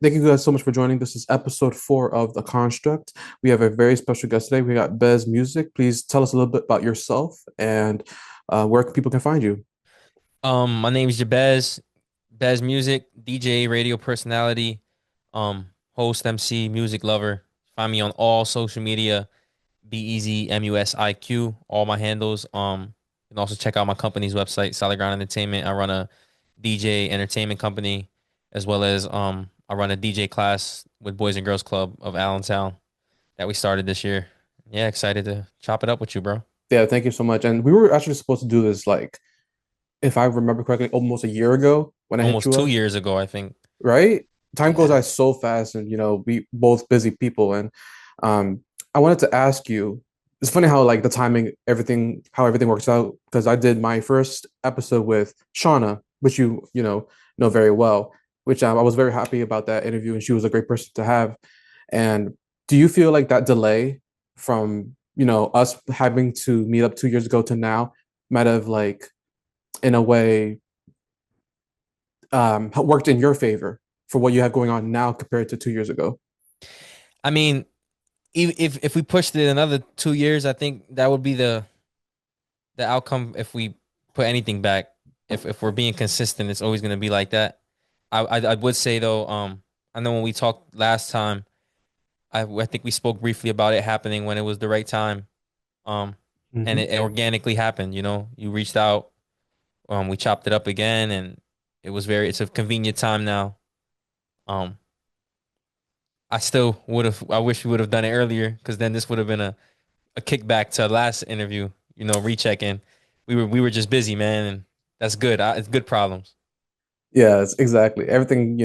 Thank you guys so much for joining. This is episode 4 of The Construct. We have a very special guest today. We got Bez Musiq. Please tell us a little bit about yourself and where people can find you. My name is Jabez, Bez Musiq, DJ, radio personality, host, MC, music lover. Find me on all social media, BEZMUSIQ, all my handles. You can also check out my company's website, Solid Ground Entertainment. I run a DJ entertainment company, as well as I run a DJ class with Boys and Girls Club of Allentown that we started this year. Yeah, excited to chop it up with you, bro. Yeah, thank you so much. And we were actually supposed to do this, like, if I remember correctly, almost a year ago when I hit Almost you two up, years ago, I think. right? Time goes Yeah. by so fast, and we both busy people. And um, I wanted to ask you. It's funny how like the timing, how everything works out. Because I did my first episode with Shauna, which you know very well. Which I was very happy about that interview, and she was a great person to have. And do you feel like that delay from us having to meet up 2 years ago to now might have like in a way worked in your favor for what you have going on now compared to 2 years ago? I mean, if we pushed it another 2 years, I think that would be the outcome if we put anything back. If we're being consistent, it's always gonna be like that. I would say though, I know when we talked last time, I think we spoke briefly about it happening when it was the right time. Um, and Hmm. it organically happened. You know, you reached out, we chopped it up again, and it's a convenient time now. Um, I still would have. I wish we would have done it earlier because then this would have been a kickback to last interview, rechecking. We were just busy, man, and that's good. It's good problems. Yes, exactly. Everything,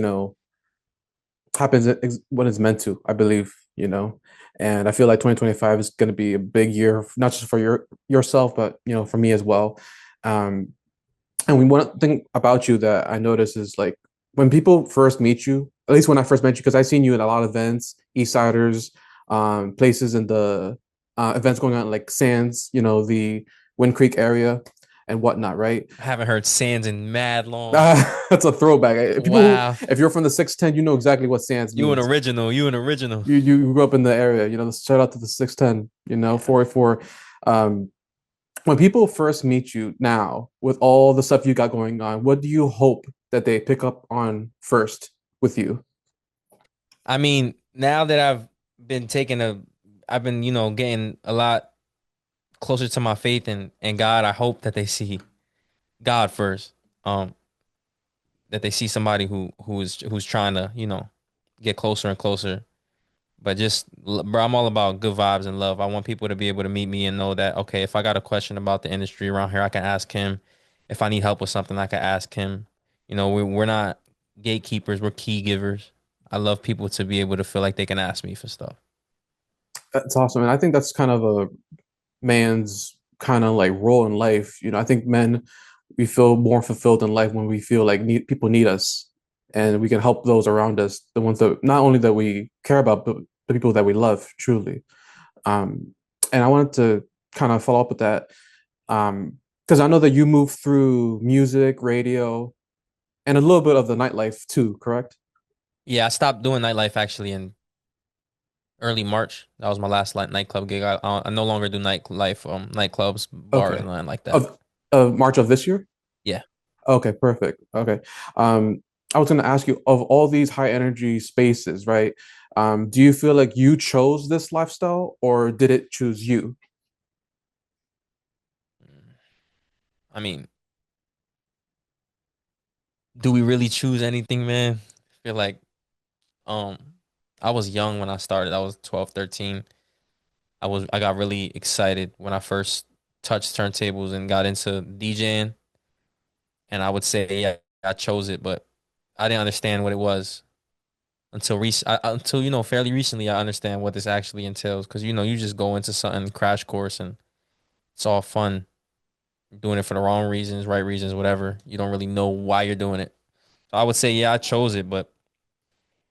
happens when it's meant to, I believe, And I feel like 2025 is going to be a big year, not just for yourself, but for me as well. Um, and one thing about you that I notice is like when people first meet you, at least when I first met you, because I've seen you in a lot of events, East Siders, places in the events going on like Sands, the Wind Creek area and whatnot, right? I haven't heard Sands in mad long. That's a throwback. Wow, If you're from the 610, you know exactly what Sands you an means. original. You an original. You grew up in the area, shout out to the 610, Yeah. 484. Um, when people first meet you now with all the stuff you got going on, what do you hope that they pick up on first with you? I mean, now that I've been, getting a lot closer to my faith and God. I hope that they see God first. Um, that they see somebody who's trying to, get closer and closer. But bro, I'm all about good vibes and love. I want people to be able to meet me and know that, okay, if I got a question about the industry around here, I can ask him. If I need help with something, I can ask him. We're not gatekeepers, we're key givers. I love people to be able to feel like they can ask me for stuff. That's awesome. And I think that's kind of a man's kind of like role in life. I think men, we feel more fulfilled in life when we feel like people need us and we can help those around us, the ones that not only that we care about, but the people that we love truly. Um, and I wanted to kind of follow up with that because I know that you moved through music, radio, and a little bit of the nightlife too, correct? Yeah, I stopped doing nightlife actually in early March. That was my last nightclub gig. I no longer do nightlife, nightclubs, bars, Okay. and nothing like that. Of March of this year? Yeah. Okay, perfect. Okay. Um, I was going to ask you of all these high energy spaces, right? Do you feel like you chose this lifestyle or did it choose you? I mean, do we really choose anything, man? I feel like um I was young when I started. I was 12, 13. I got really excited when I first touched turntables and got into DJing. And I would say yeah, I chose it, but I didn't understand what it was until fairly recently I understand what this actually entails. Because you just go into something crash course and it's all fun doing it for the wrong reasons, right reasons, whatever. You don't really know why you're doing it. So I would say yeah, I chose it, but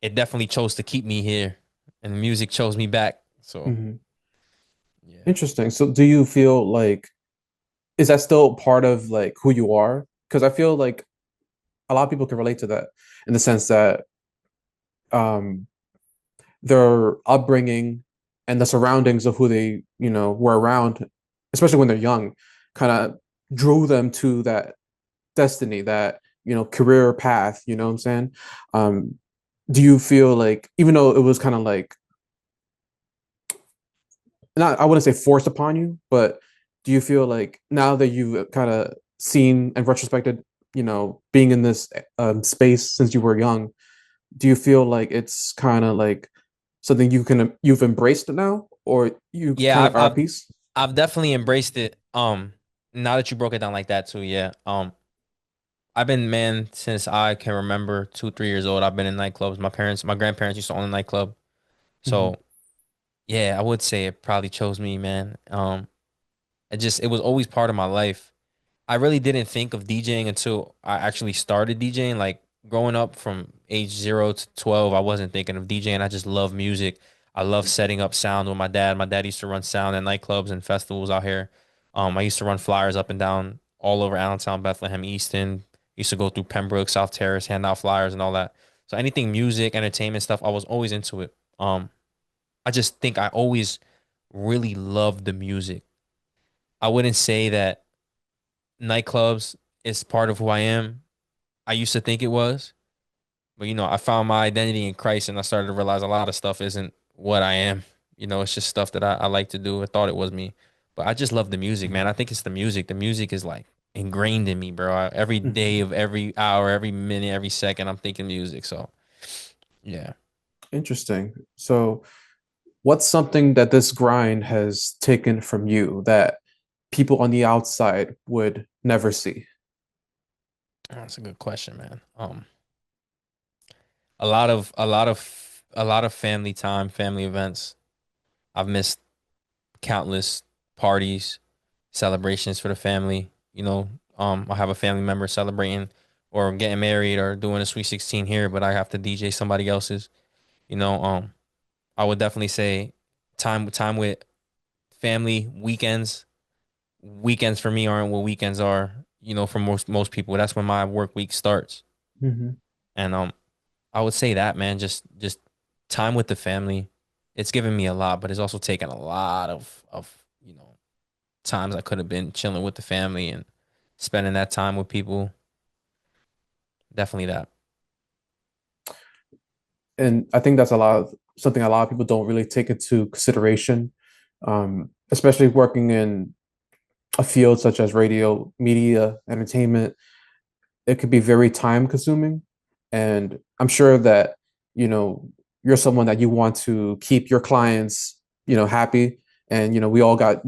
it definitely chose to keep me here, and the music chose me back. So Mhm. yeah, Interesting. So do you feel like is that still part of like who you are? Because I feel like a lot of people can relate to that in the sense that um, their upbringing and the surroundings of who they, were around, especially when they're young, kind of drew them to that destiny, that, career path, you know what I'm saying? Um, do you feel like, even though it was kind of like, not, I wouldn't say forced upon you, but do you feel like now that you've kind of seen and retrospected, being in this space since you were young, do you feel like it's kind of like something you've embraced it now, or you Yeah, kind of are at peace? I've definitely embraced it. Now that you broke it down like that too, yeah. I've been man since I can remember 2, 3 years old. I've been in nightclubs. My grandparents used to own a nightclub. Hmm. So yeah, I would say it probably chose me, man. It was always part of my life. I really didn't think of DJing until I actually started DJing. Like growing up from age 0 to 12, I wasn't thinking of DJing. I just love music. I love setting up sound with my dad. My dad used to run sound at nightclubs and festivals out here. I used to run flyers up and down all over Allentown, Bethlehem, Easton. Used to go through Pembroke, South Terrace, hand out flyers and all that. So anything music, entertainment stuff, I was always into it. I just think I always really loved the music. I wouldn't say that nightclubs is part of who I am. I used to think it was, but I found my identity in Christ and I started to realize a lot of stuff isn't what I am. It's just stuff that I like to do. I thought it was me, but I just love the music, man. I think it's the music. The music is like ingrained in me, bro. Every day Hmm. of every hour, every minute, every second, I'm thinking music. So, yeah. Interesting. So, what's something that this grind has taken from you that people on the outside would never see? That's a good question, man. A lot of family time, family events. I've missed countless parties, celebrations for the family. I have a family member celebrating or getting married or doing a sweet 16 here, but I have to DJ somebody else's. You know, um, I would definitely say time with family, weekends. Weekends for me aren't what weekends are, for most people. That's when my work week starts. Hmm. And I would say that, man, just time with the family. It's given me a lot, but it's also taken a lot of, times I could have been chilling with the family and spending that time with people. Definitely that. And I think that's something a lot of people don't really take into consideration, especially working in a field such as radio, media, entertainment. It could be very time consuming, and I'm sure that you know you're someone that you want to keep your clients happy, and we all got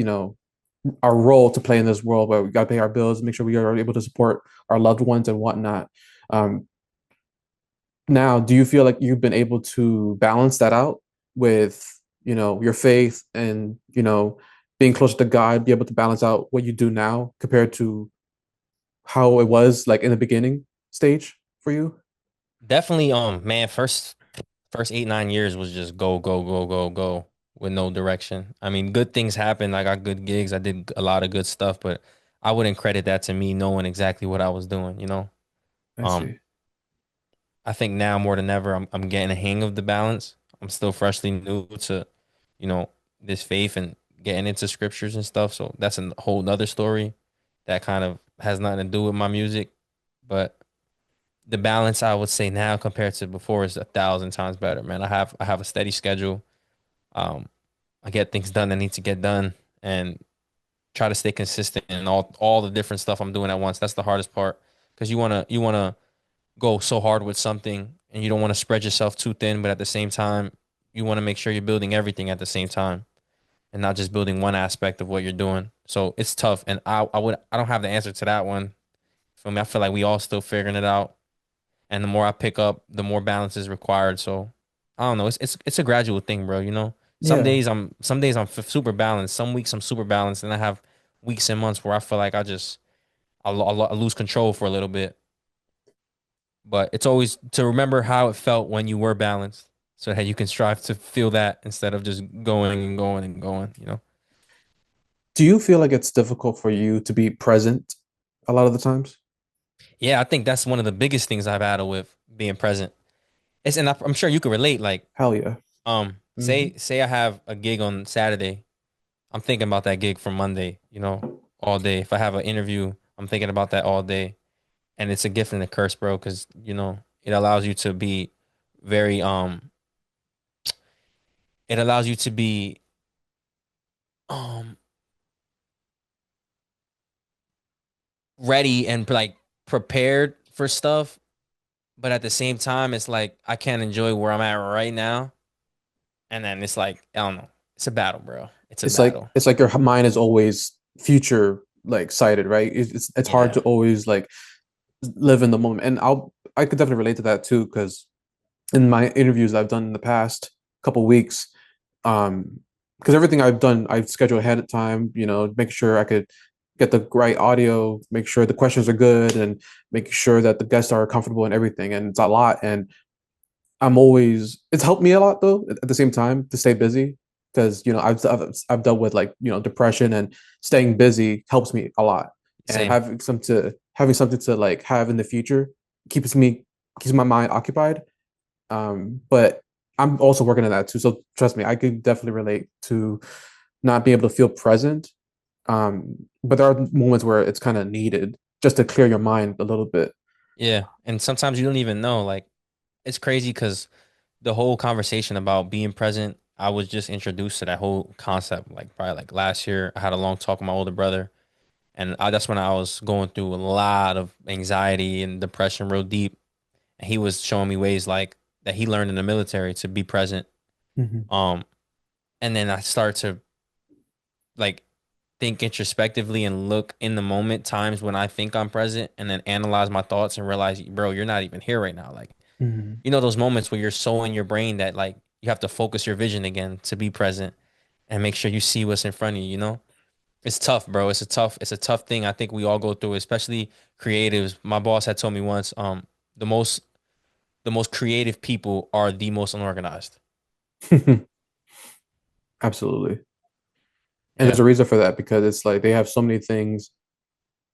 our role to play in this world where we got to pay our bills, make sure we are able to support our loved ones and whatnot. um, Now, do you feel like you've been able to balance that out with your faith and being closer to God, be able to balance out what you do now compared to how it was like in the beginning stage for you? Definitely, man, first 8, 9 years was just go, go, go, go, go with no direction. I mean, good things happened. I got good gigs. I did a lot of good stuff, but I wouldn't credit that to me knowing exactly what I was doing. I Um, see. I think now more than ever, I'm getting a hang of the balance. I'm still freshly new to, you know, this faith and getting into scriptures and stuff. So that's a whole nother story that kind of has nothing to do with my music. But the balance I would say now compared to before is 1,000 times better, man. I have a steady schedule. Um, I get things done that need to get done and try to stay consistent in all the different stuff I'm doing at once. That's the hardest part because you wanna go so hard with something and you don't want to spread yourself too thin, but at the same time, you want to make sure you're building everything at the same time and not just building one aspect of what you're doing. So it's tough, and I don't have the answer to that one. For me, I feel like we all still figuring it out, and the more I pick up, the more balance is required. So I don't know. It's a gradual thing, bro. Yeah. Some days I'm super balanced. Some weeks I'm super balanced, and I have weeks and months where I feel like I lose control for a little bit. But it's always to remember how it felt when you were balanced so that you can strive to feel that instead of just going and going and going. Do you feel like it's difficult for you to be present a lot of the times? Yeah, I think that's one of the biggest things I've battled with being present. It's and I'm sure you can relate. Like, Hell yeah. Hmm. say I have a gig on Saturday. I'm thinking about that gig from Monday, all day. If I have an interview, I'm thinking about that all day. And it's a gift and a curse, bro, because it allows you to be very it allows you to be um ready and like prepared for stuff, but at the same time, it's like I can't enjoy where I'm at right now. And then it's like, I don't know. It's a battle, bro. It's a battle. It's like your mind is always future like sighted, right? It's hard Yeah. to always like live in the moment. And I could definitely relate to that too, because in my interviews I've done in the past couple weeks, um, because everything I've done I've scheduled ahead of time, make sure I could get the right audio, make sure the questions are good, and make sure that the guests are comfortable and everything. And it's a lot. And it's helped me a lot though at the same time to stay busy, because I've dealt with like depression, and staying busy helps me a lot, and Same. having something to like have in the future keeps me keeps my mind occupied. But I'm also working on that too, so trust me, I could definitely relate to not being able to feel present. But there are moments where it's kind of needed just to clear your mind a little bit. Yeah. And sometimes you don't even know. Like, it's crazy because the whole conversation about being present, I was just introduced to that whole concept like probably like last year. I had a long talk with my older brother, and that's when I was going through a lot of anxiety and depression real deep. And he was showing me ways like that he learned in the military to be present. Mhm. Um, and then I start to like think introspectively and look in the moment times when I think I'm present and then analyze my thoughts and realize, bro, you're not even here right now. Like, Mhm. those moments where you're so in your brain that like you have to focus your vision again to be present and make sure you see what's in front of you. It's tough, bro. It's a tough thing. I think we all go through, especially creatives. My boss had told me once, the most the most creative people are the most unorganized. Absolutely. And there's Yeah. a reason for that, because it's like they have so many things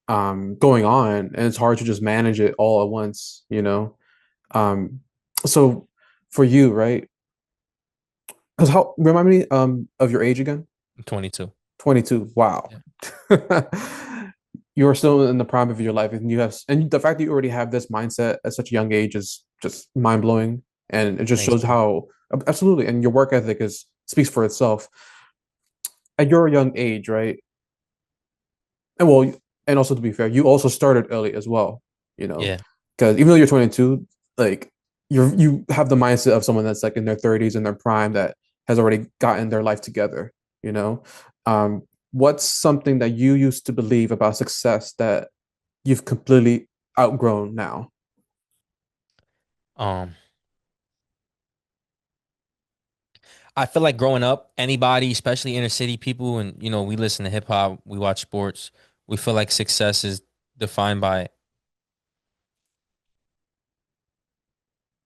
going on, and it's hard to just manage it all at once. Um so for you, right? Because how remind me of your age again? I'm 22. 22. Wow. Yeah. You're still in the prime of your life, and the fact that you already have this mindset at such a young age is just mind blowing, and it just Thanks, shows bro. how absolutely, and your work ethic is speaks for itself. At your young age, right? And well, and also to be fair, you also started early as well, you know, Yeah. because even though you're 22, like you have the mindset of someone that's like in their 30s, in their prime, that has already gotten their life together, you know. What's something that you used to believe about success that you've completely outgrown now? Um, I feel like growing up, anybody, especially inner city people, and we listen to hip hop, we watch sports, we feel like success is defined by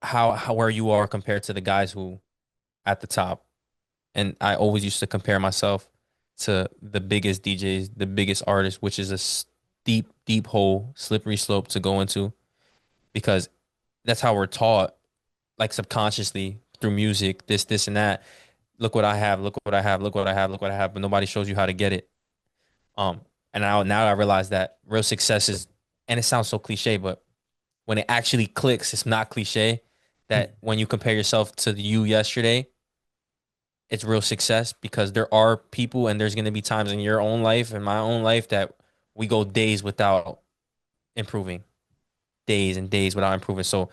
how where you are compared to the guys who at the top. And I always used to compare myself to the biggest DJs, the biggest artists, which is a steep, deep hole, slippery slope to go into because that's how we're taught, like subconsciously through music, this, and that. Look what I have, look what I have, look what I have, look what I have, but nobody shows you how to get it. Um, and now I realize that real success is, and it sounds so cliche, but when it actually clicks, it's not cliche. That when you compare yourself to you yesterday, it's real success because there are people and there's going to be times in your own life and my own life that we go days without improving, days and days without improving. So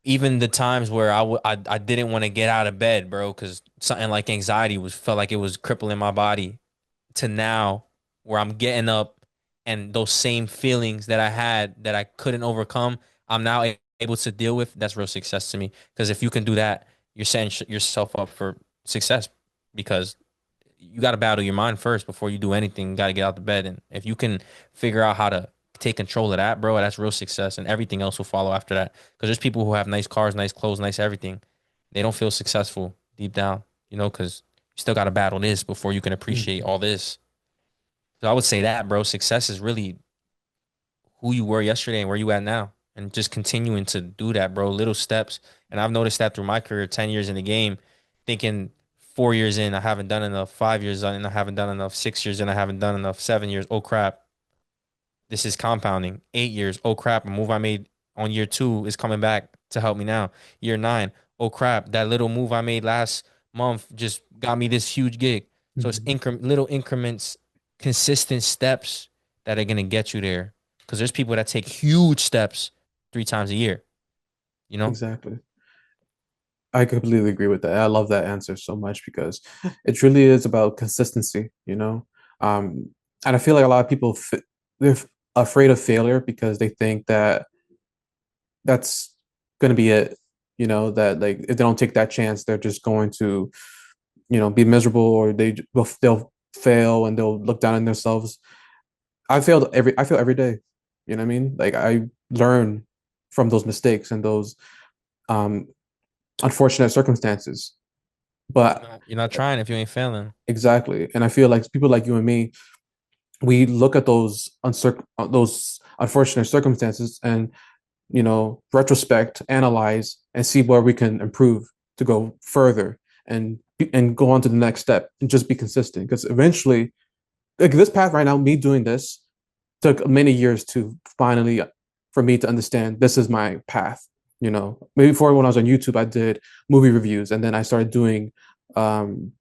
even the times where I didn't want to get out of bed, bro, because something like anxiety was felt like it was crippling my body, to now where I'm getting up and those same feelings that I had that I couldn't overcome, I'm now able to deal with. That's real success to me. Because if you can do that, you're setting yourself up for success because you got to battle your mind first before you do anything. You got to get out the bed. And if you can figure out how to take control of that, bro, that's real success. And everything else will follow after that. Because there's people who have nice cars, nice clothes, nice everything. They don't feel successful deep down, because you still got to battle this before you can appreciate Mhm. all this. So I would say that, bro, success is really who you were yesterday and where you at now. and just continuing to do that, bro. Little steps. And I've noticed that through my career, 10 years in the game, thinking 4 years in, I haven't done enough, 5 years in, I haven't done enough, 6 years in, I haven't done enough, 7 years, oh crap, this is compounding. 8 years, oh crap, a move I made on year two is coming back to help me now. Year nine, oh crap, that little move I made last month just got me this huge gig. So it's Mhm. little increments, consistent steps that are gonna get you there. Because there's people that take huge steps 3 times a year, you know? Exactly. I completely agree with that. I love that answer so much because it truly is about consistency, you know? And I feel like a lot of people, they're afraid of failure because they think that that's going to be it, you know, that like if they don't take that chance, they're just going to, you know, be miserable or they'll fail and they'll look down on themselves. I fail every day. You know what I mean? Like I learn from those mistakes and those um unfortunate circumstances. But You're not trying if you ain't failing. exactly. And I feel like people like you and me, we look at those unfortunate circumstances and retrospect, analyze, and see where we can improve to go further and go on to the next step and just be consistent. Because eventually, like this path right now, me doing this took many years to finally for me to understand this is my path. You know, maybe before when I was on YouTube, I did movie reviews, and then I started doing um,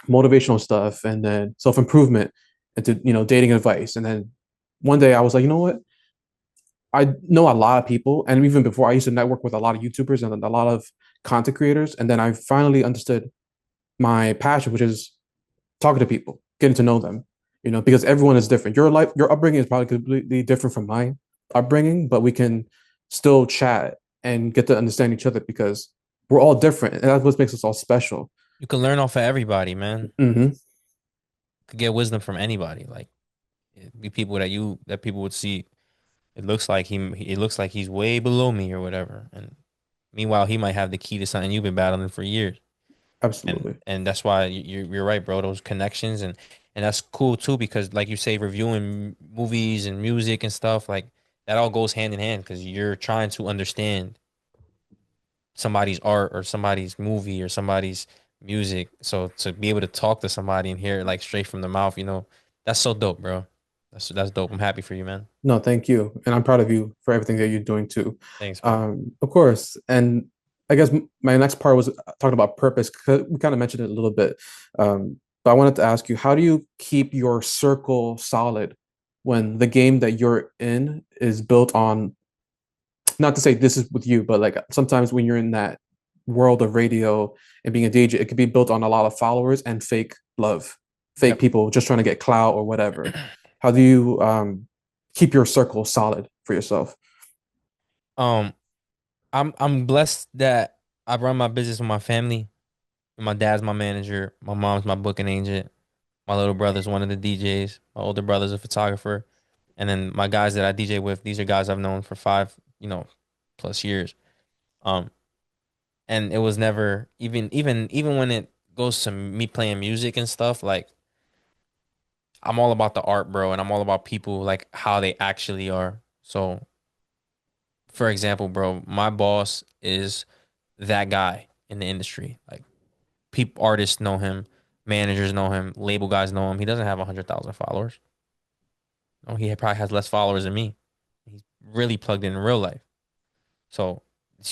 motivational stuff, and then self improvement, into dating advice, and then one day I was like, you know what? I know a lot of people, and even before I used to network with a lot of YouTubers and a lot of content creators, and then I finally understood my passion, which is talking to people, getting to know them. Because everyone is different. Your upbringing is probably completely different from my upbringing, but we can still chat and get to understand each other because we're all different, and that's what makes us all special. You can learn off of everybody, man. Hmm. You could get wisdom from anybody. Like it'd be people that people would see. It looks like he's way below me or whatever. And meanwhile, he might have the key to something you've been battling for years. And Absolutely. and that's why you're right, bro. Those connections and that's cool too because like you say, reviewing movies and music and stuff like that all goes hand in hand because you're trying to understand somebody's art or somebody's movie or somebody's music. So to be able to talk to somebody and hear it like straight from the mouth, that's so dope, bro. That's dope. I'm happy for you, man. No, thank you, and I'm proud of you for everything that you're doing too. Thanks, man. Of course, and I guess my next part was talking about purpose. 'Cause we kind of mentioned it a little bit, but I wanted to ask you, how do you keep your circle solid when the game that you're in is built on? Not to say this is with you, but like sometimes when you're in that world of radio and being a DJ, it could be built on a lot of followers and fake love, fake Yep. people just trying to get clout or whatever. How do you keep your circle solid for yourself? Um, I'm blessed that I run my business with my family. My dad's my manager. My mom's my booking agent. My little brother's one of the DJs. My older brother's a photographer. And then my guys that I DJ with, these are guys I've known for five, plus years. Um, and it was never even when it goes to me playing music and stuff, like I'm all about the art, bro, and I'm all about people like how they actually are. So, for example, bro, my boss is that guy in the industry. Like people, artists know him, managers know him, label guys know him. He doesn't have 100,000 followers. No, he probably has less followers than me. He's really plugged in real life. So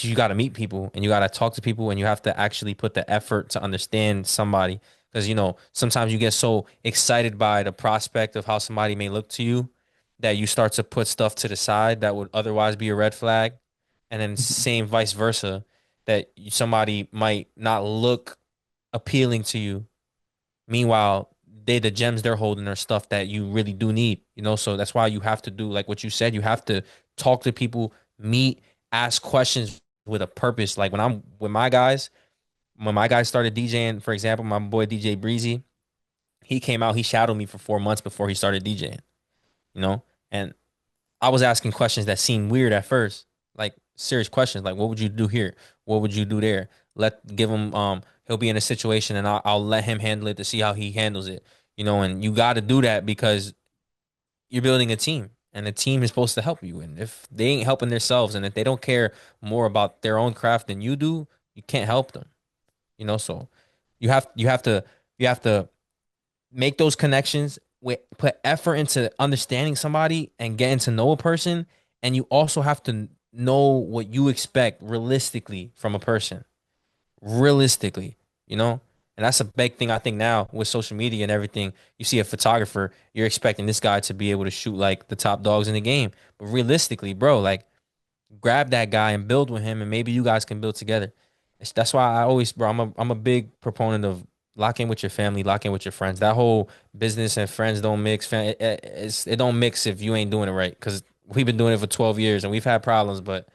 you got to meet people and you got to talk to people and you have to actually put the effort to understand somebody because sometimes you get so excited by the prospect of how somebody may look to you that you start to put stuff to the side that would otherwise be a red flag, and then same vice versa that somebody might not look appealing to you. Meanwhile, the gems they're holding are stuff that you really do need. So that's why you have to do like what you said. You have to talk to people, meet, ask questions with a purpose. Like when I'm with when my guys started DJing, for example, my boy DJ Breezy, he came out, he shadowed me for 4 months before he started DJing, you know? And I was asking questions that seemed weird at first, like serious questions, like what would you do here? What would you do there? Give him he'll be in a situation and I'll let him handle it to see how he handles it. And you got to do that because you're building a team. and the team is supposed to help you. And if they ain't helping themselves, and if they don't care more about their own craft than you do, you can't help them. So you have to make those connections, put effort into understanding somebody and getting to know a person, and you also have to know what you expect realistically from a person, realistically, you know? And that's a big thing I think now with social media and everything. You see a photographer, you're expecting this guy to be able to shoot like the top dogs in the game. But realistically, bro, like grab that guy and build with him, and maybe you guys can build together. That's why I always, bro, I'm a big proponent of lock in with your family, lock in with your friends. That whole business and friends don't mix. It don't mix if you ain't doing it right. Because we've been doing it for 12 years and we've had problems, but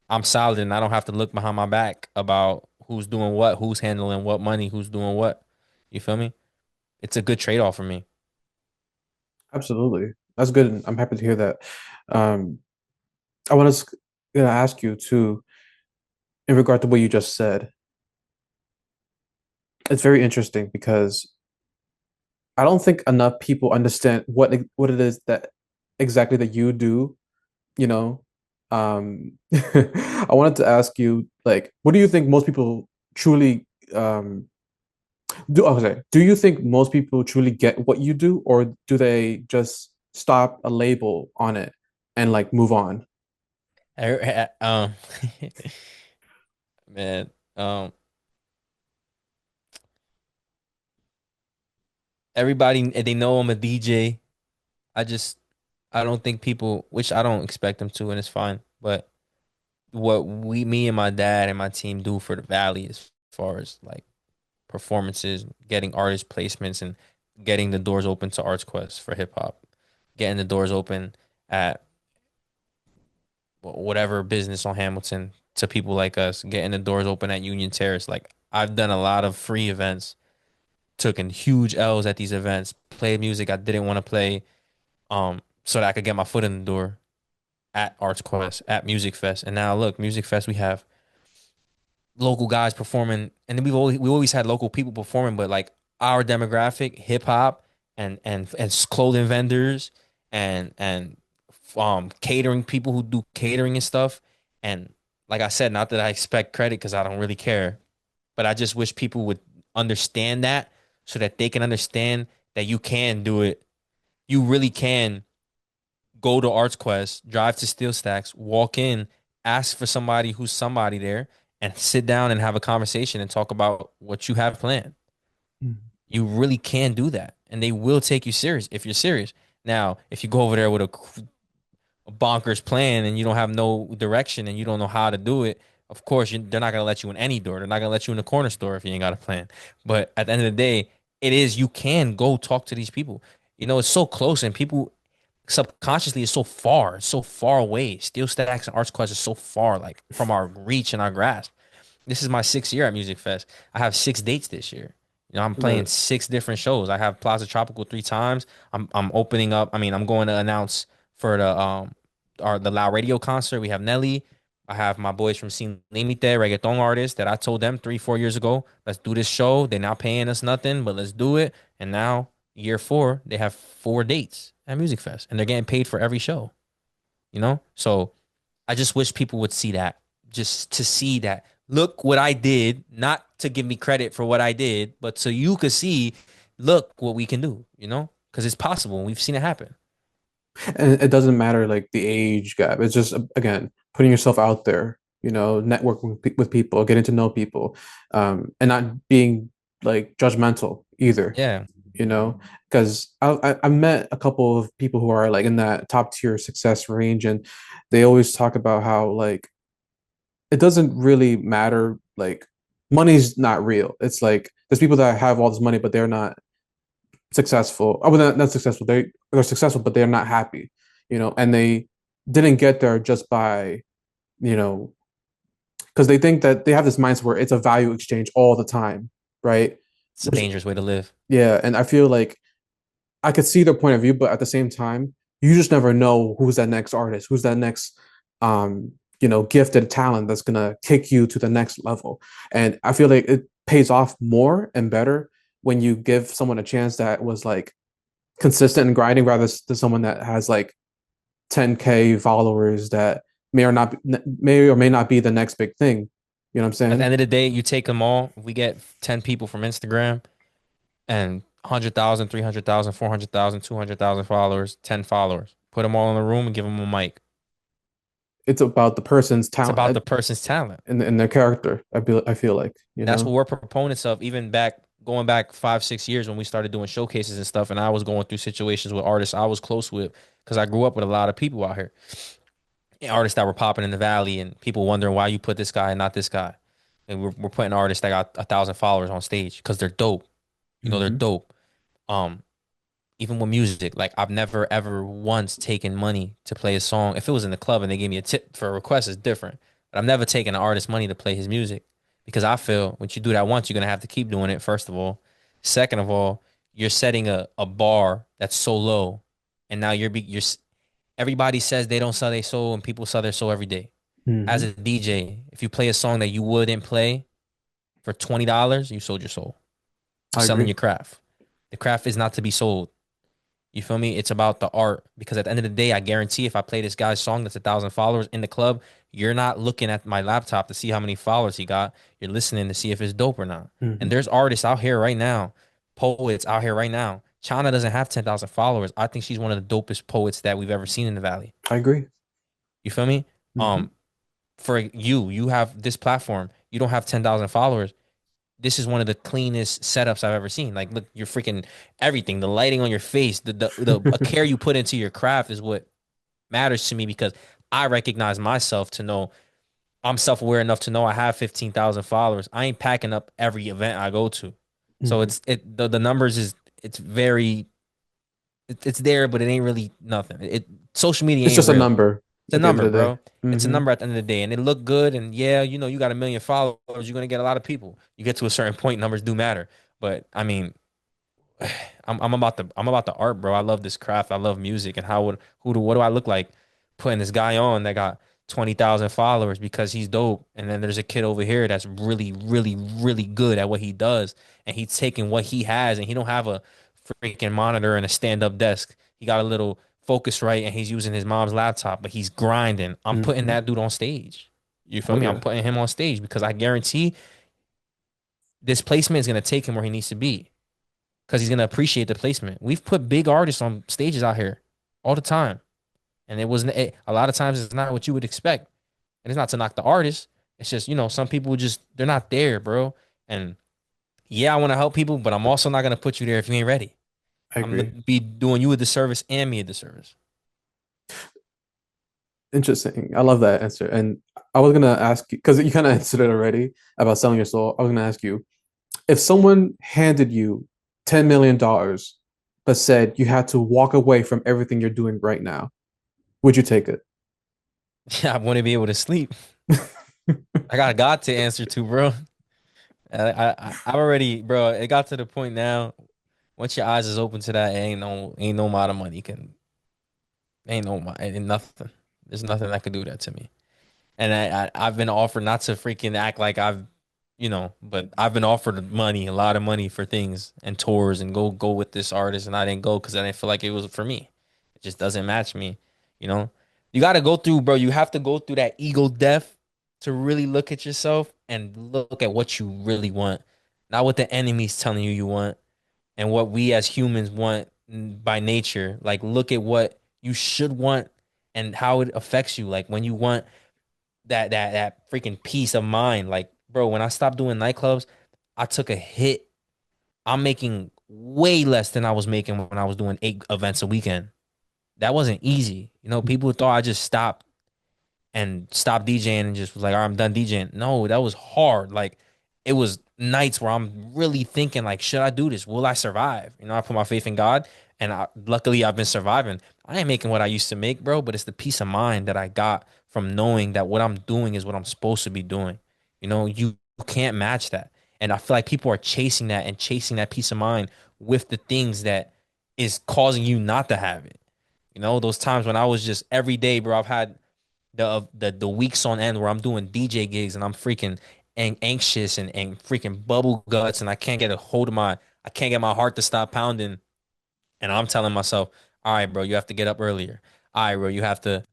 I'm solid and I don't have to look behind my back about who's doing what, who's handling what money, who's doing what. You feel me? It's a good trade off for me. Absolutely. That's good. I'm happy to hear that. Um, I want to ask you too, in regard to what you just said. It's very interesting because I don't think enough people understand what it is that exactly that you do, you know. I wanted to ask you, like, what do you think most people truly do you think most people truly get what you do, or do they just stop a label on it and like move on? Man, um, everybody they know I'm a DJ. I just I don't think people, which I don't expect them to, and it's fine. But what me and my dad and my team do for the Valley as far as like performances, getting artist placements, and getting the doors open to Arts Quest for hip hop, getting the doors open at whatever business on Hamilton to people like us, getting the doors open at Union Terrace. Like I've done a lot of free events, taken huge L's at these events, played music I didn't want to play, so that I could get my foot in the door at Arts Quest, at Music Fest. And now look, Music Fest, we have local guys performing, and then we always had local people performing, but like our demographic, hip hop and clothing vendors and catering people who do catering and stuff. And like I said, not that I expect credit because I don't really care, but I just wish people would understand that so that they can understand that you can do it. You really can go to Arts Quest, drive to Steel Stacks, walk in, ask for somebody who's somebody there, and sit down and have a conversation and talk about what you have planned. You really can do that, and they will take you serious if you're serious. Now, if you go over there with a bonkers plan and you don't have no direction and you don't know how to do it, of course they're not gonna let you in any door. They're not gonna let you in the corner store if you ain't got a plan. But at the end of the day, you can go talk to these people. It's so close, and people subconsciously is so far away. Steel Stacks and Arts Quest is so far, like from our reach and our grasp. This is my 6th year at Music Fest. I have 6 dates this year. I'm playing Right. 6 different shows. I have Plaza Tropical 3 times. I'm opening up. I mean, I'm going to announce for the Loud Radio concert. We have Nelly. I have my boys from Sin Limite, reggaeton artists that I told them 3, 4 years ago, let's do this show. They're not paying us nothing, but let's do it. And now year 4, they have 4 dates at Music Fest, and they're getting paid for every show. So I just wish people would see that, just to see that. Look what I did, not to give me credit for what I did, but so you could see, look what we can do, because it's possible and we've seen it happen. And it doesn't matter like the age gap. It's just again putting yourself out there, networking with people, getting to know people, and not being like judgmental either. Yeah. Because I met a couple of people who are like in that top tier success range, and they always talk about how like it doesn't really matter. Like money's not real. It's like there's people that have all this money, but they're not successful. Oh, well, not successful. They're successful, but they're not happy. And they didn't get there just by you know because they think that they have this mindset where it's a value exchange all the time, right? It's a Which dangerous way to live. yeah, and I feel like I could see their point of view, but at the same time, you just never know who's that next artist, who's that next gifted talent that's gonna take you to the next level. And I feel like it pays off more and better when you give someone a chance that was like consistent and grinding rather than someone that has like 10K followers that may or may not be the next big thing. You know what I'm At the saying? end of the day, you take them all. We get 10 people from Instagram and 100,000, 300,000, 400,000, 200,000 followers, 10 followers. Put them all in a room and give them a mic. It's about the person's It's about talent the person's talent. and their character. I feel like, you And that's what know. we're proponents of, even going back 5, 6 years when we started doing showcases and stuff. And I was going through situations with artists I was close with because I grew up with a lot of people out here, artists that were popping in the valley, and people wondering why you put this guy and not this guy. And we're putting artists that got 1,000 followers on stage because they're dope. They're Hmm. dope. Um, Even with music, like I've never ever once taken money to play a song. If it was in the club and they gave me a tip for a request, it's different. But I've never taken an artist money to play his music because I feel once you do that once, you're gonna have to keep doing it, first of all. Second of all, you're setting a bar that's so low, and now everybody says they don't sell their soul, and people sell their soul every day. As Hmm. a DJ, if you play a song that you wouldn't play for $20, you sold your soul. You're I selling agree. your craft. The craft is not to be sold. You feel me? It's about the art because at the end of the day, I guarantee if I play this guy's song that's 1,000 followers in the club, you're not looking at my laptop to see how many followers he got. You're listening to see if it's dope or not. And Hmm. there's artists out here right now, poets out here right now. China doesn't have 10,000 followers. I think she's one of the dopest poets that we've ever seen in the Valley. I agree. You feel me? Hmm. Um, for you have this platform. You don't have 10,000 followers. This is one of the cleanest setups I've ever seen. Like, look, you're freaking everything. The lighting on your face, the care you put into your craft is what matters to me because I recognize myself to know I'm self-aware enough to know I have 15,000 followers. I ain't packing up every event I go to. So Hmm. the numbers is it's very it's there, but it ain't really nothing. Social media It's ain't just a real. number It's a at the end number, of the day. bro. It's a Hmm. number at the end of the day, and it look good. And yeah, you got 1 million followers, you're gonna get a lot of people. You get to a certain point, numbers do matter. But I mean, I'm about the art, bro. I love this craft. I love music, and what do I look like putting this guy on that got 20,000 followers because he's dope, and then there's a kid over here that's really, really, really good at what he does, and he's taking what he has, and he don't have a freaking monitor and a stand-up desk. He got a little Focusrite, and he's using his mom's laptop, but he's grinding. I'm putting Hmm. that dude on stage. You feel Oh me? I'm yeah, putting him on stage because I guarantee this placement is gonna take him where he needs to be because he's gonna appreciate the placement. We've put big artists on stages out here all the time, and a lot of times it's not what you would expect, and it's not to knock the artist. It's just some people just they're not there, bro. And yeah, I want to help people, but I'm also not gonna put you there if you ain't ready. I I'm gonna agree. be doing you a disservice and me a disservice. Interesting. I love that answer. And I was gonna ask you because you kind of answered it already about selling your soul. I was gonna ask you if someone handed you $10 million but said you had to walk away from everything you're doing right now, would you take it? Yeah, I want to be able to sleep. I got a God to answer to, bro. I'm already, bro. It got to the point now. Once your eyes is open to that, ain't no amount of money can ain't no ain't nothing. There's nothing that could do that to me. And I've been offered not to freaking act like but I've been offered money, a lot of money for things and tours and go with this artist, and I didn't go because I didn't feel like it was for me. It just doesn't match me, you know. You got to go through, bro. You have to go through that ego death to really look at yourself and look at what you really want, not what the enemy's telling you want and what we as humans want by nature. Like, look at what you should want and how it affects you. Like when you want that freaking peace of mind. Like, bro, when I stopped doing nightclubs, I took a hit. I'm making way less than I was making when I was doing 8 events a weekend. That wasn't easy. People thought I just stopped DJing and just was like, all right, I'm done DJing. No, that was hard. Like, it was nights where I'm really thinking, like, should I do this? Will I survive? I put my faith in God, and luckily I've been surviving. I ain't making what I used to make, bro, but it's the peace of mind that I got from knowing that what I'm doing is what I'm supposed to be doing. You can't match that. And I feel like people are chasing that and chasing that peace of mind with the things that is causing you not to have it. Those times when I was just every day, bro, I've had the weeks on end where I'm doing DJ gigs and I'm freaking anxious and freaking bubble guts and I can't get my heart to stop pounding and I'm telling myself, all right, bro, you have to get up earlier. all right, bro, you have to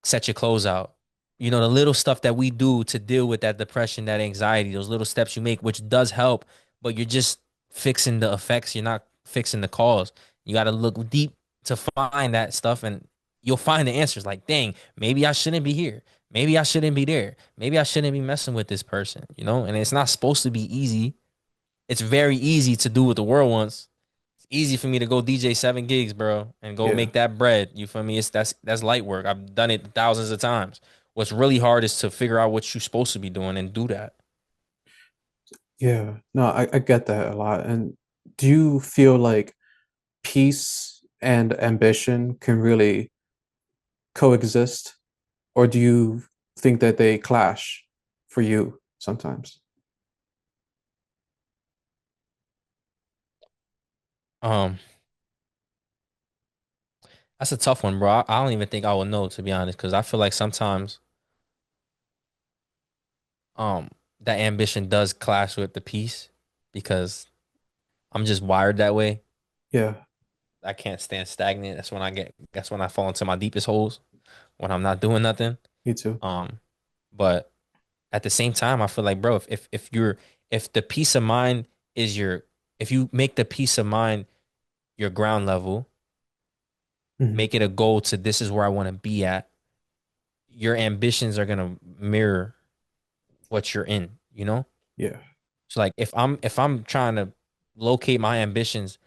set your clothes out. You know, the little stuff that we do to deal with that depression, that anxiety, those little steps you make, which does help, but you're just fixing the effects. You're not fixing the cause. You got to look deep to find that stuff, and you'll find the answers. Like, dang, maybe I shouldn't be here. Maybe I shouldn't be there. Maybe I shouldn't be messing with this person, you know? And it's not supposed to be easy. It's very easy to do what the world wants. It's easy for me to go DJ 7 gigs, bro, and go Yeah. make that bread. You feel me? It's that's light work. I've done it thousands of times. What's really hard is to figure out what you're supposed to be doing and do that. Yeah. No, I get that a lot. And do you feel like peace and ambition can really coexist, or do you think that they clash for you sometimes? Um, that's a tough one, bro. I don't even think I would know, to be honest, because I feel like sometimes um that ambition does clash with the peace because I'm just wired that way. Yeah, I can't stand stagnant. That's when I fall into my deepest holes when I'm not doing nothing. me too. Um, but at the same time, I feel like, bro, if the peace of mind is your if you make the peace of mind your ground level, Mhm. make it a goal to this is where I want to be at, your ambitions are gonna mirror what you're in, you know? Yeah. So like if I'm trying to locate my ambitions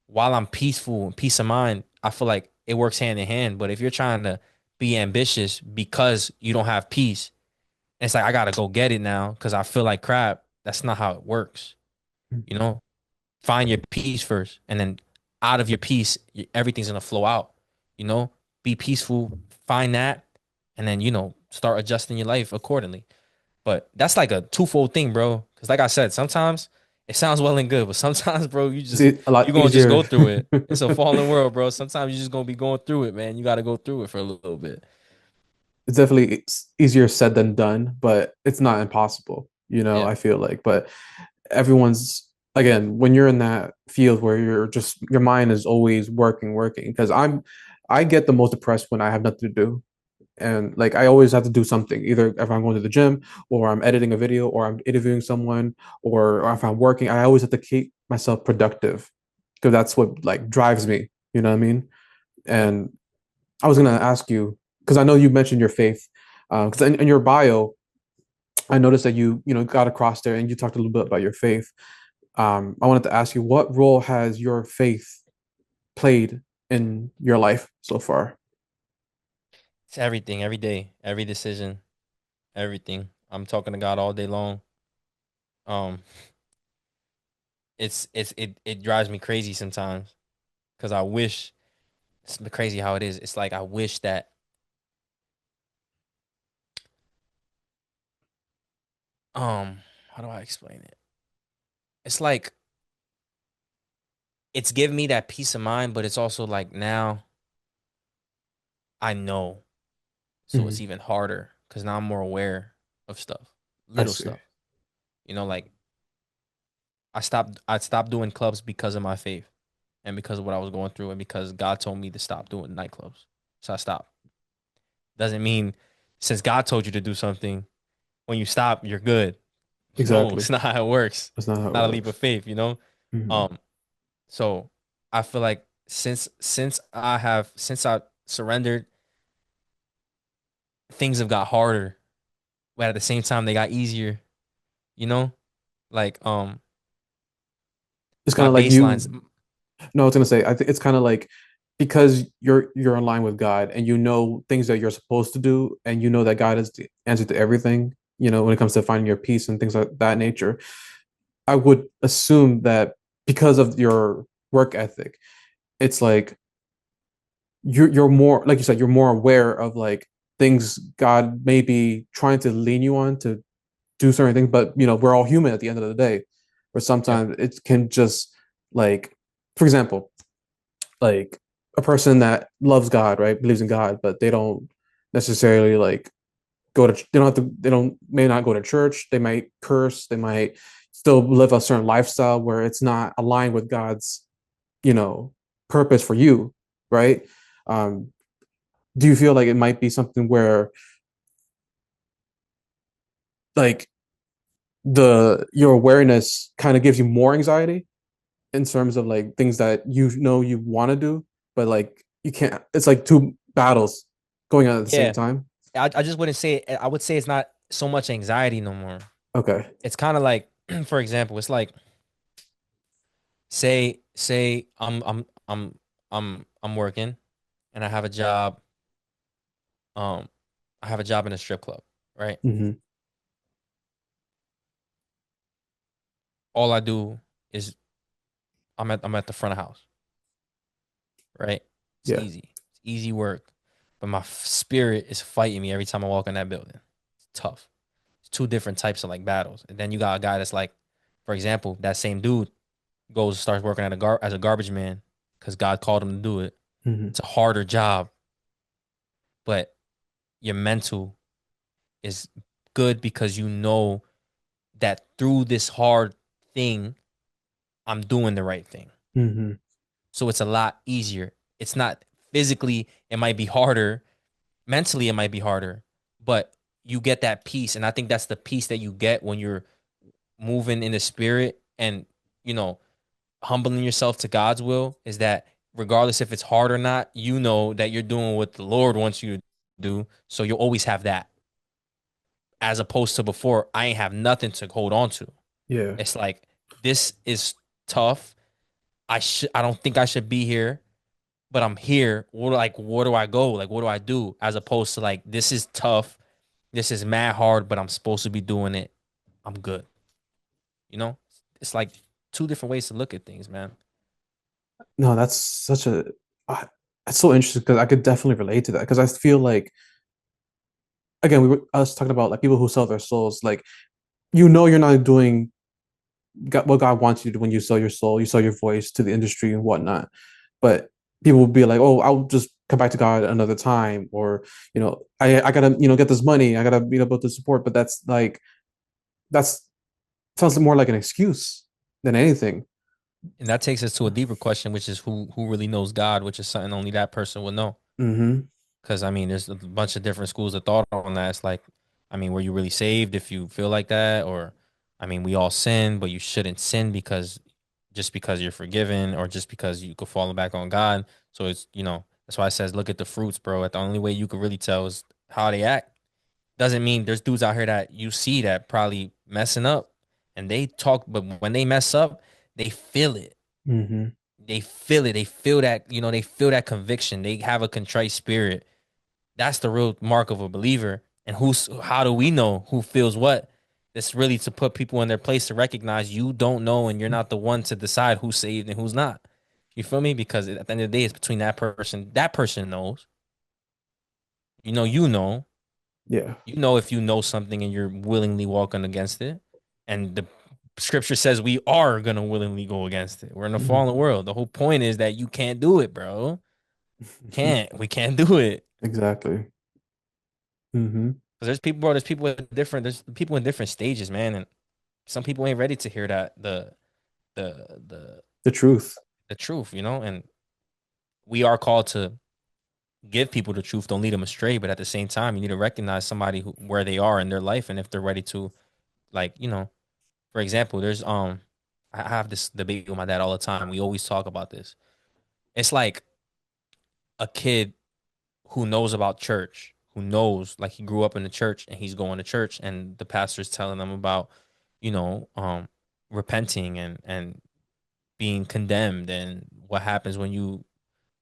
while I'm peaceful and peace of mind, I feel like it works hand in hand. But if you're trying to be ambitious because you don't have peace, and it's like I gotta go get it now because I feel like crap, that's not how it works. You know, find your peace first, and then out of your peace, everything's gonna flow out. You know, be peaceful, find that, and then start adjusting your life accordingly. But that's like a twofold thing, bro. Because like I said, sometimes it sounds well and good, but sometimes, bro, A you're lot gonna just easier. go through it. It's a fallen world, bro. Sometimes you're just gonna be going through it, man. You got to go through it for a little bit. It's definitely easier said than done, but it's not impossible, Yeah, I feel like. But everyone's, again, when you're in that field where your mind is always working, because I get the most depressed when I have nothing to do. And like I always have to do something, either if I'm going to the gym or I'm editing a video or I'm interviewing someone or if I'm working, I always have to keep myself productive because that's what like drives me, you know what I mean? yeah. And I was gonna ask you because I know you mentioned your faith, because in your bio, I noticed that you got across there and you talked a little bit about your faith. I wanted to ask you, what role has your faith played in your life so far? It's everything, every day, every decision, everything. I'm talking to God all day long. Um, it drives me crazy sometimes because I wish it's crazy how it is. It's like I wish that how do I explain it? It's like it's giving me that peace of mind, but it's also like now I know. So it's Mhm. even harder because now I'm more aware of stuff, I little see. stuff. Like I stopped doing clubs because of my faith and because of what I was going through and because God told me to stop doing nightclubs. So I stopped. Doesn't mean since God told you to do something, when you stop, you're good. No, Exactly. it's not how it works. That's not how It's it not a leap of works. faith. Mhm. Um, so I feel like since I surrendered, things have got harder, but at the same time they got easier, you know? Like It's kind my of like baselines. no, I was gonna say, I think it's kind of like because you're in line with God and you know things that you're supposed to do, and you know that God is the answer to everything, when it comes to finding your peace and things like that nature. I would assume that because of your work ethic, it's like you're more, like you said, you're more aware of like things God may be trying to lean you on to do certain things, but we're all human at the end of the day, where Yep. sometimes it can just like, for example, like a person that loves God, right, believes in God, but they don't necessarily like they don't have to, they don't may not go to church, they might curse, they might still live a certain lifestyle where it's not aligned with God's, you know, purpose for you, right? Um, do you feel like it might be something where like the your awareness kind of gives you more anxiety in terms of like things that you know you want to do, but like you can't. It's like two battles going on at the same Yeah, time. I just wouldn't say I would say it's not so much anxiety no more. Okay. It's kind of like, for example, it's like say I'm working and um I have a job in a strip club, right? Hmm. All I do is I'm at the front of house, right? It's Yeah. easy. It's easy work. But my spirit is fighting me every time I walk in that building. It's tough. It's two different types of like battles. And then you got a guy that's like, for example, that same dude goes starts working at as a garbage man because God called him to do it. Hmm. It's a harder job, but your mental is good because you know that through this hard thing, I'm doing the right thing. Hmm. So it's a lot easier. It's not physically, it might be harder. Mentally, it might be harder, but you get that peace. And I think that's the peace that you get when you're moving in the spirit and, you know, humbling yourself to God's will is that regardless if it's hard or not, you know that you're doing what the Lord wants you to do. So you'll always have that. As opposed to before, I ain't have nothing to hold on to. Yeah. It's like this is tough. I don't think I should be here, but I'm here. Where do I go? Like what do I do? As opposed to like this is tough. This is mad hard, but I'm supposed to be doing it. I'm good. You know? It's like two different ways to look at things, man. No, that's such a. It's so interesting because I could definitely relate to that because I feel like again we were us talking about like people who sell their souls. Like you know you're not doing what God wants you to do when you sell your soul, you sell your voice to the industry and whatnot. But people will be like, "Oh, I'll just come back to God another time," or I gotta get this money, I gotta build the support. But that's like that's sounds more like an excuse than anything. And that takes us to a deeper question, which is who really knows God, which is something only that person would know. Hmm. Because I mean, there's a bunch of different schools of thought on that. It's like, I mean, were you really saved if you feel like that? Or, I mean, we all sin, but you shouldn't sin because just because you're forgiven or just because you could fall back on God. So it's, that's why it says, look at the fruits, bro. The only way you could really tell is how they act. Doesn't mean there's dudes out here that you see that probably messing up and they talk, but when they mess up, they feel it. Hmm. They feel it. They feel that, they feel that conviction. They have a contrite spirit. That's the real mark of a believer. And how do we know who feels what? It's really to put people in their place to recognize you don't know and you're not the one to decide who's saved and who's not. You feel me? Because at the end of the day, it's between that person. That person knows. You know. Yeah. You know if you know something and you're willingly walking against it. And the scripture says we are gonna willingly go against it. We're in a fallen Mhm. world. The whole point is that you can't do it, bro. Can't. We can't do it. Exactly. Hmm. Because there's people, bro. There's people in different stages, man. And some people ain't ready to hear that the the The truth. the truth, And we are called to give people the truth. Don't lead them astray. But at the same time, you need to recognize somebody where they are in their life, and if they're ready to, like, for example, there's I have this debate with my dad all the time. We always talk about this. It's like a kid who knows about church, who knows like he grew up in the church and he's going to church and the pastor's telling them about, you know, um, repenting and being condemned and what happens when you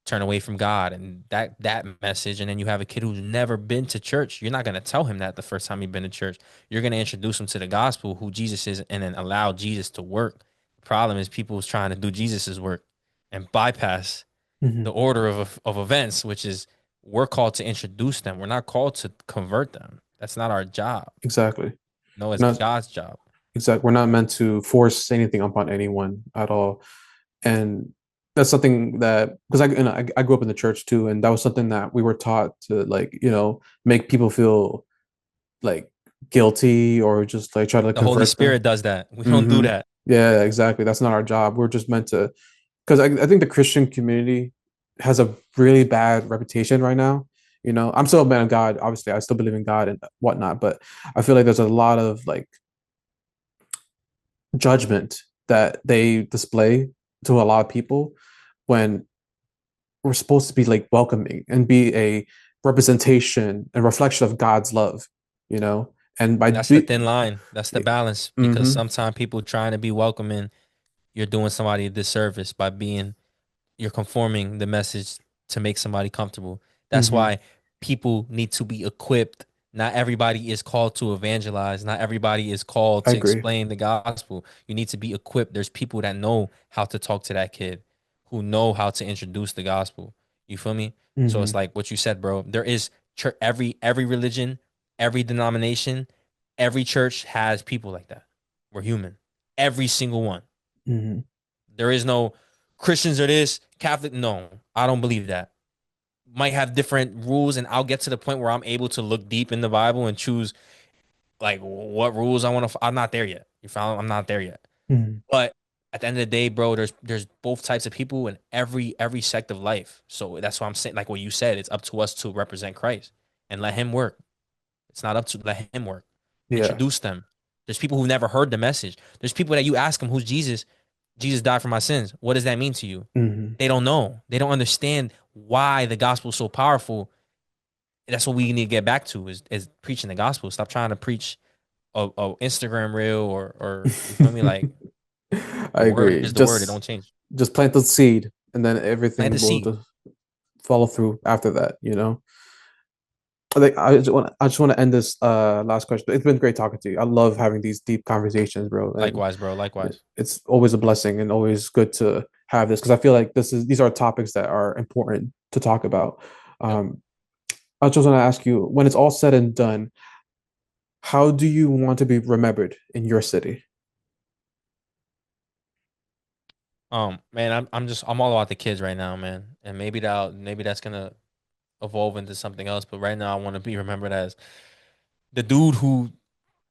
turn away from God and that message. And then you have a kid who's never been to church. You're not gonna tell him that the first time he's been to church. You're gonna introduce him to the gospel, who Jesus is, and then allow Jesus to work. The problem is people's trying to do Jesus's work and bypass the Hmm. order of events, which is we're called to introduce them. We're not called to convert them. That's not our job. Exactly. No, it's Not God's job. exactly. We're not meant to force anything upon anyone at all. And that's something that because I grew up in the church too, and that was something that we were taught to like make people feel like guilty or just like try to like, The Holy convert them. Spirit does that. We don't do Hmm. that. Yeah, exactly. That's not our job. We're just meant to because I think the Christian community has a really bad reputation right now You know, I'm still a man of God. Obviously, I still believe in God and whatnot, but I feel like there's a lot of like judgment that they display to a lot of people when we're supposed to be like welcoming and be a representation and reflection of God's love, you know? And by That's the be, thin line. That's the balance because mm-hmm, sometimes people trying to be welcoming, you're doing somebody a disservice by being you're conforming the message to make somebody comfortable. That's mm-hmm, why people need to be equipped. Not everybody is called to evangelize. Not everybody is called I to agree. explain the gospel. You need to be equipped. There's people that know how to talk to that kid, who know how to introduce the gospel. You feel me? So Mm-hmm, it's like what you said, bro. There is every religion, every denomination, every church has people like that. We're human. Every single one. mm-hmm, There is no Christians are this, Catholic. No, I don't believe that. Might have different rules, and I'll get to the point where I'm able to look deep in the Bible and choose like what rules I want to. I'm not there yet. You found? I'm not there yet. mm-hmm, But at the end of the day, bro, there's both types of people in every sect of life. So that's what I'm saying. Like what you said, it's up to us to represent Christ and let Him work. It's not up to let Him work. yeah, Introduce them. There's people who never heard the message. There's people that you ask them who's Jesus. Jesus died for my sins. What does that mean to you? mm-hmm, They don't know. They don't understand why the gospel is so powerful. That's what we need to get back to is preaching the gospel. Stop trying to preach a Instagram reel or you feel me? Like I the word agree. is the word. It don't change. Just plant the seed, and then Plant everything the will seed. just follow through after that. You know. I just want to end this last question. It's been great talking to you. I love having these deep conversations, bro. And Likewise, bro. Likewise. it's always a blessing and always good to have this because I feel like these are topics that are important to talk about. Yep. Um, I just want to ask you, when it's all said and done, how do you want to be remembered in your city? Man, I'm all about the kids right now, man. And maybe that's gonna evolve into something else. But right now I want to be remembered as the dude who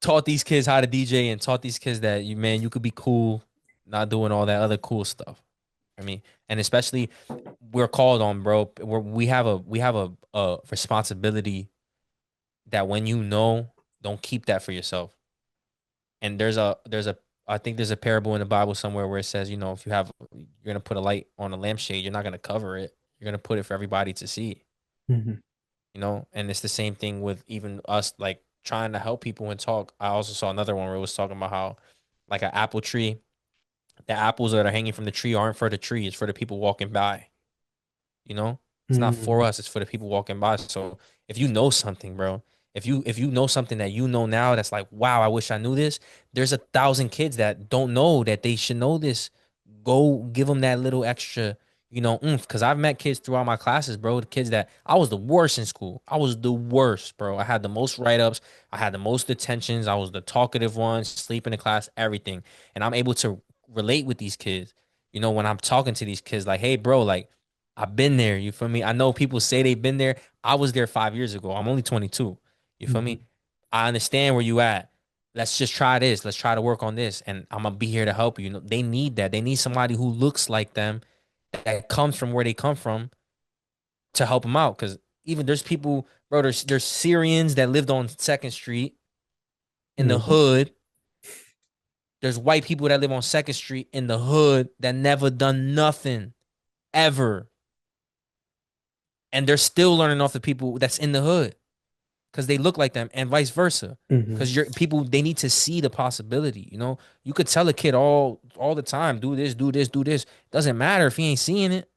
taught these kids how to DJ and taught these kids that you could be cool, not doing all that other cool stuff. I mean, and especially we're called on, bro. We have a responsibility that when you know, don't keep that for yourself. And there's a I think there's a parable in the Bible somewhere where it says, if you're gonna put a light on a lampshade, you're not gonna cover it. You're gonna put it for everybody to see. Mhm, And it's the same thing with even us like trying to help people and talk. I also saw another one where it was talking about how like an apple tree, the apples that are hanging from the tree aren't for the tree, it's for the people walking by. You know, it's not for mhm, us, it's for the people walking by. So if you know something, bro, if you know something that you know now that's like, wow, I wish I knew this. There's 1,000 kids that don't know that they should know this. Go give them that little extra, because I've met kids throughout my classes, bro. The kids that I was the worst in school. I was the worst, bro. I had the most write-ups, I had the most detentions, I was the talkative one, sleep in the class, everything. And I'm able to relate with these kids. When I'm talking to these kids, like, hey, bro, like I've been there. You feel me? I know people say they've been there. I was there 5 years ago. I'm only 22. You feel me? mhm, I understand where you at. Let's just try this. Let's try to work on this. And I'm gonna be here to help you. They need that. They need somebody who looks like them, that comes from where they come from to help them out. Cause even there's people, bro, there's Syrians that lived on Second Street in the mhm, hood. There's white people that live on Second Street in the hood that never done nothing ever. And they're still learning off the people that's in the hood because they look like them, and vice versa. mhm, Because people they need to see the possibility. You could tell a kid all the time, do this, do this, do this. Doesn't matter if he ain't seeing it,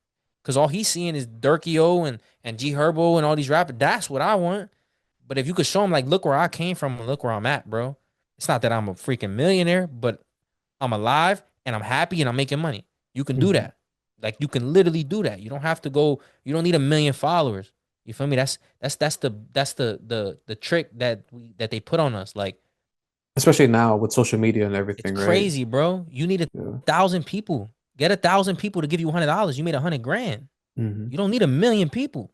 because all he's seeing is Durkio and G Herbo and all these rappers. That's what I want. But if you could show him like, look where I came from and look where I'm at, bro. It's not that I'm a freaking millionaire, but I'm alive and I'm happy and I'm making money. You can do mhm. that. Like you can literally do that. You don't have to go. You don't need 1 million followers. You feel me? That's the trick that they put on us. Like Especially now with social media and it's everything, right? crazy, bro. You need a Yeah. thousand people. Get 1,000 people to give you $100. You made 100 grand. Mhm, You don't need 1 million people.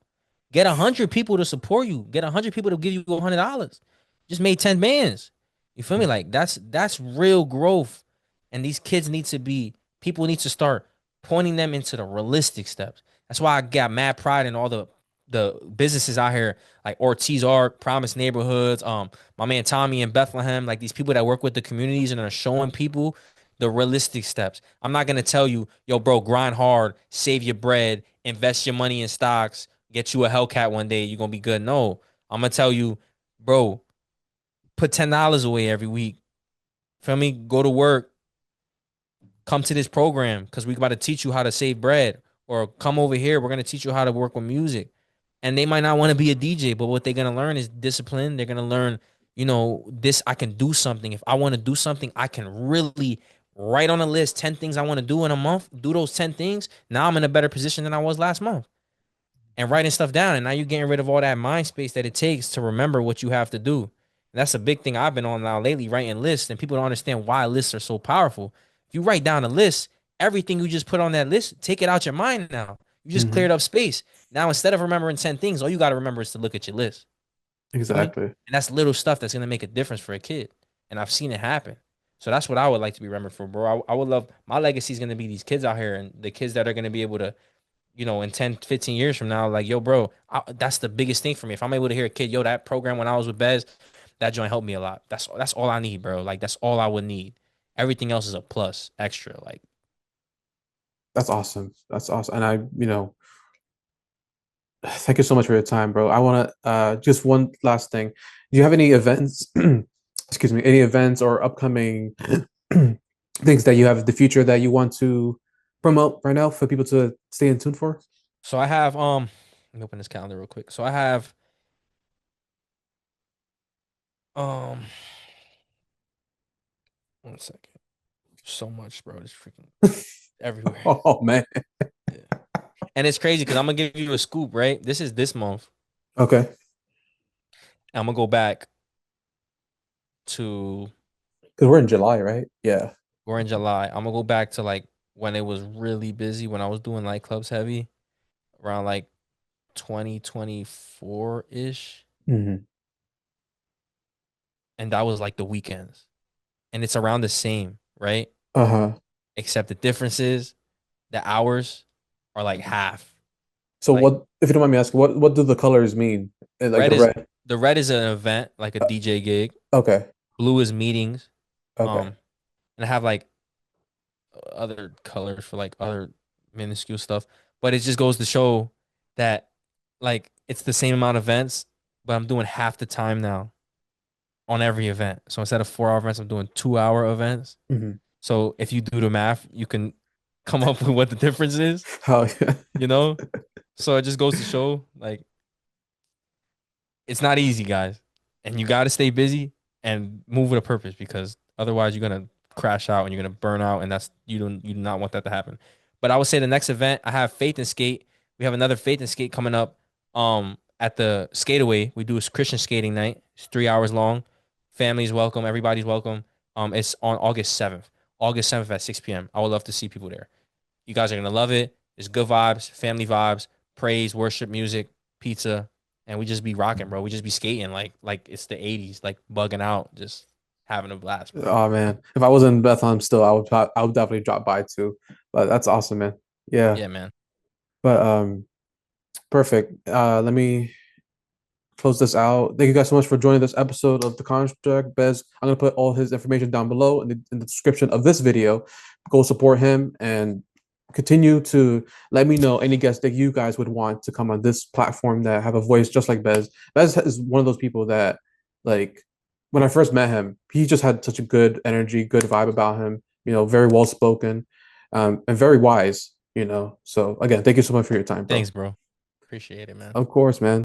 Get 100 people to support you. Get 100 people to give you $100. Just made 10 bands. You feel me? mhm. Like that's real growth. And these kids need to be. People need to start pointing them into the realistic steps. That's why I got mad pride in all the the businesses out here like Ortiz Art, Promise Neighborhoods, my man Tommy in Bethlehem, like these people that work with the communities and are showing people the realistic steps. I'm not gonna tell you, yo, bro, grind hard, save your bread, invest your money in stocks, get you a Hellcat one day, you're gonna be good. No, I'm gonna tell you, bro, put $10 away every week. Feel me? Go to work, come to this program because we about to teach you how to save bread. Or come over here, we're gonna teach you how to work with music. And they might not want to be a DJ, but what they're gonna learn is discipline. They're gonna learn, this I can do something. If I want to do something, I can really write on a list 10 things I want to do in a month, do those 10 things. Now I'm in a better position than I was last month. And writing stuff down. And now you're getting rid of all that mind space that it takes to remember what you have to do. And that's a big thing I've been on now lately, writing lists. And people don't understand why lists are so powerful. If you write down a list, everything you just put on that list, take it out your mind now. You just Hmm. cleared up space. Now, instead of remembering 10 things, all you got to remember is to look at your list. You feel me? Exactly. And that's little stuff that's going to make a difference for a kid. And I've seen it happen. So that's what I would like to be remembered for, bro. I would love my legacy is going to be these kids out here and the kids that are going to be able to in 10, 15 years from now, like, yo, bro, that's the biggest thing for me. If I'm able to hear a kid, yo, that program when I was with Bez, that joint helped me a lot. That's all I need, bro. Like, that's all I would need. Everything else is a plus, extra. Like, That's awesome. That's awesome. And thank you so much for your time, bro. I want to just one last thing. Do you have any events, excuse me, any events or upcoming things that you have in the future that you want to promote right now for people to stay in tune for? so I have, let me open this calendar real quick. So I have, um, one second. So much, bro. It's freaking everywhere. Oh man. Yeah. And it's crazy because I'm gonna give you a scoop, right? This is this month. Okay. I'm gonna go back to Because we're in July, right? Yeah. we're in July. I'm gonna go back to like when it was really busy when I was doing nightclubs heavy around like 2024 ish, Hmm. and that was like the weekends, and it's around the same, right? Uh-huh. Except the difference is the hours are like half. So Like what, if you don't mind me asking, what do the colors mean? Like red the is red. the red is an event, like a Uh, DJ gig. okay. Blue is meetings. Okay. Um, and I have like other colors for like other minuscule stuff. But it just goes to show that like it's the same amount of events, but I'm doing half the time now on every event. So instead of 4 hour events, I'm doing 2 hour events. Hmm. So if you do the math, you can come up with what the difference is, Oh yeah. you know? So it just goes to show like it's not easy, guys. And you got to stay busy and move with a purpose because otherwise you're going to crash out and you're going to burn out and you do not want that to happen. But I would say the next event, I have Faith and Skate. We have another Faith and Skate coming up at the Skateaway. We do a Christian skating night. It's 3 hours long. Family's welcome, everybody's welcome. It's on August 7th. August 7th at 6 p.m. I would love to see people there. You guys are gonna love it. It's good vibes, family vibes, praise, worship, music, pizza, and we just be rocking, bro. We just be skating like it's the '80s, like bugging out, just having a blast, bro. Oh man. If I was in Bethlehem still, I would definitely drop by too. But that's awesome, man. Yeah. Yeah, man. But perfect. Let me close this out. Thank you guys so much for joining this episode of The Construct. Bez, I'm going to put all his information down below in the description of this video. Go support him and continue to let me know any guests that you guys would want to come on this platform that have a voice just like Bez. Bez is one of those people that, like, when I first met him, he just had such a good energy, good vibe about him, very well spoken, and very wise. So, again, thank you so much for your time, bro. Thanks, bro. Appreciate it, man. Of course, man.